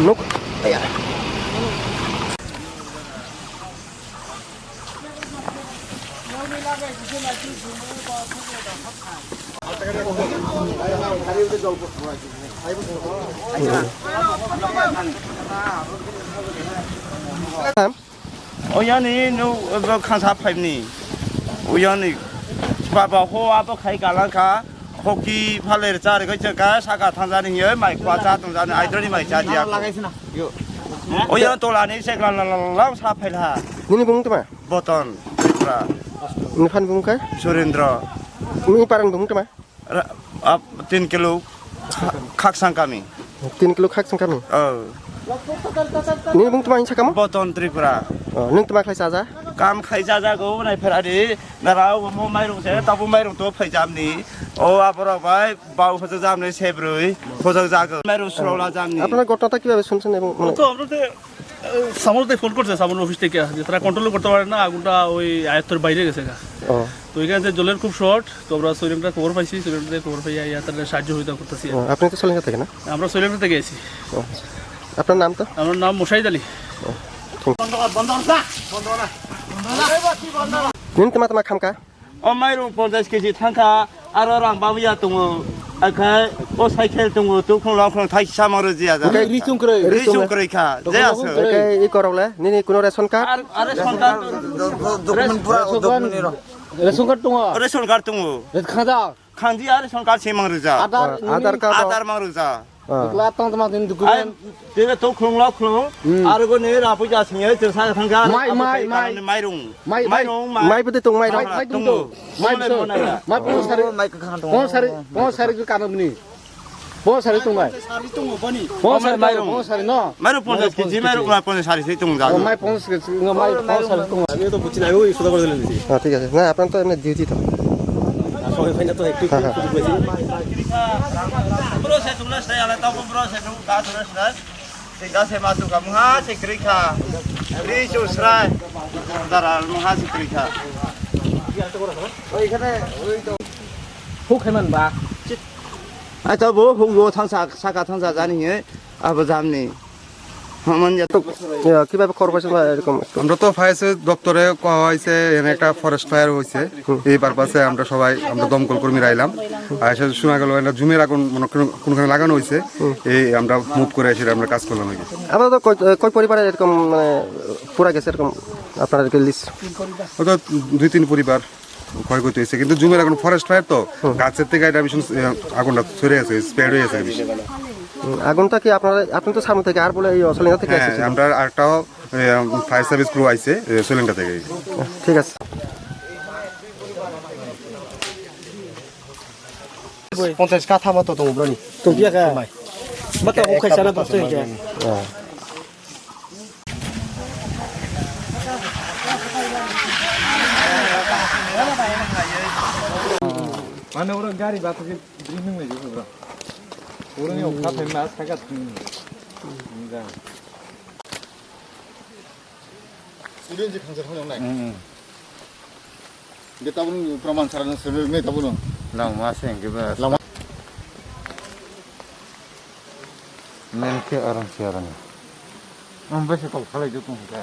nuk ya Oyani no khang sa phai ni oyani ba ho abo khai galang ka hoki phale cha re ka ka sa ka thang ja ni ye mai kwa cha tong ja ni idol ni mai cha ji ya oyan to la ni se la la sa phai la ini bung teman boton tripura ini kan bung kai surendra ini parang bung teman 3 kilo khak sang kami 3 kilo khak sang kami ini bung teman sa kamu boton tripura nung teman khai sa ja kam khai ja ja go nai phara di na ra mo mai rong se ta bu mai rong to phai jam ni o apro bai bau phoj jam ni sebroi phoj ja go mai rong sro la jam ni আপনারা ঘটনাটা কিভাবে শুনছেন এবং মানে তো আমরা সামনে phone করছে সামনে অফিস থেকে যে তারা কন্ট্রোল করতে পারে না আগুনটা ওই আয়ত্তের বাইরে গেছে গা তো এখানে যে জলের খুব শর্ট তো আমরা সৈলেন্ডার খবর পাইছি সৈলেন্ডার খবর পাই তাদের সাহায্য হইতে করতেছি আপনি তো সলিঙ্গা থেকে না আমরা সৈলেন্ডার থেকে এসেছি আপনার নাম তো আমার নাম মোশাহিদ আলী নিন তেমা তেমা খামকা o mai rong 50 kg thangka aro rang ba ya tung akai o cycle tung tu khong long khong thai sa mar ji ja risung krai kha je as এই করলে নিনি কোন ration card are sonkar dokumen pura dokumen iro ration card tung khangji are sonkar se mang ja Aadhaar card adar mang ja kelihatan teman dokumen te to khong long khong aro go ne ra pu ja sing ye je sa thangka mai rong মাই পতি তুং মাই tung mai mai ke kantong পৌঁছারি কারণ নি পৌঁছারি তোমায় mai rong 50 kg mai rong 50 sari se tung ja মাই পৌঁছারি তোমায় আমি তো বুঝি না ওই সুদা করে দিলেন ঠিক আছে না আপনার তো এমনি ডিউটি তো সবাই ফাইনা তো একটু সুযোগ পেয়েছি proses tunas saya ala tahu proses tu ka tunas nas sehingga saya masuk ke muha sekrika risu srai daral muha sekrika হুক হেমান বা aja bo hung yo thangsa saka thangsa jani he abo jamni haman ya to কিভাবে খবর পাইছেন বা এরকম আমরা তো ফায়ার দপ্তরে কোয়া হয়েছে এখানে একটা ফরেস্ট ফায়ার হয়েছে এই পারপাসে আমরা সবাই আমরা দমকল কর্মীরা আইলাম আর এসে শোনা গেল একটা জুমের আগুন কোনখানে লাগানো হয়েছে এই আমরা মুভ করে এসে আমরা কাজ করলাম নাকি আপনারা তো কয় পরিবারে এরকম মানে পুরা গেছে এরকম আপনার লিস্ট হয়তো 2-3 পরিবার ক্ষয়ক্ষতি হয়েছে কিন্তু জুমের আগুন ফরেস্ট ফায়ার তো গাছের থেকে এটা ভীষণ আগুনটা ছড়ে গেছে স্প্রেড হয়ে গেছে বেশি আগুনটা কি আপনারা আপনি তো সামনে থেকে আর বলে এই অসলিঙ্গা থেকে হ্যাঁ আমরা আরেকটাও ফায়ার সার্ভিস ক্রু আইছে সোলেন্ডা থেকে ঠিক আছে 50 kata mata tu bro ni তো কি কা মত হুক খাইছানা তো তুই কে mana orang gari batu ke dreaming lagi bro orang yang kata mas sangat enggak sudah je khangsa khang nai dia tahu praman saran sebenarnya me tahu no lang ma seng ke ba men ke orang siaran am bese kal khalai ju tung ka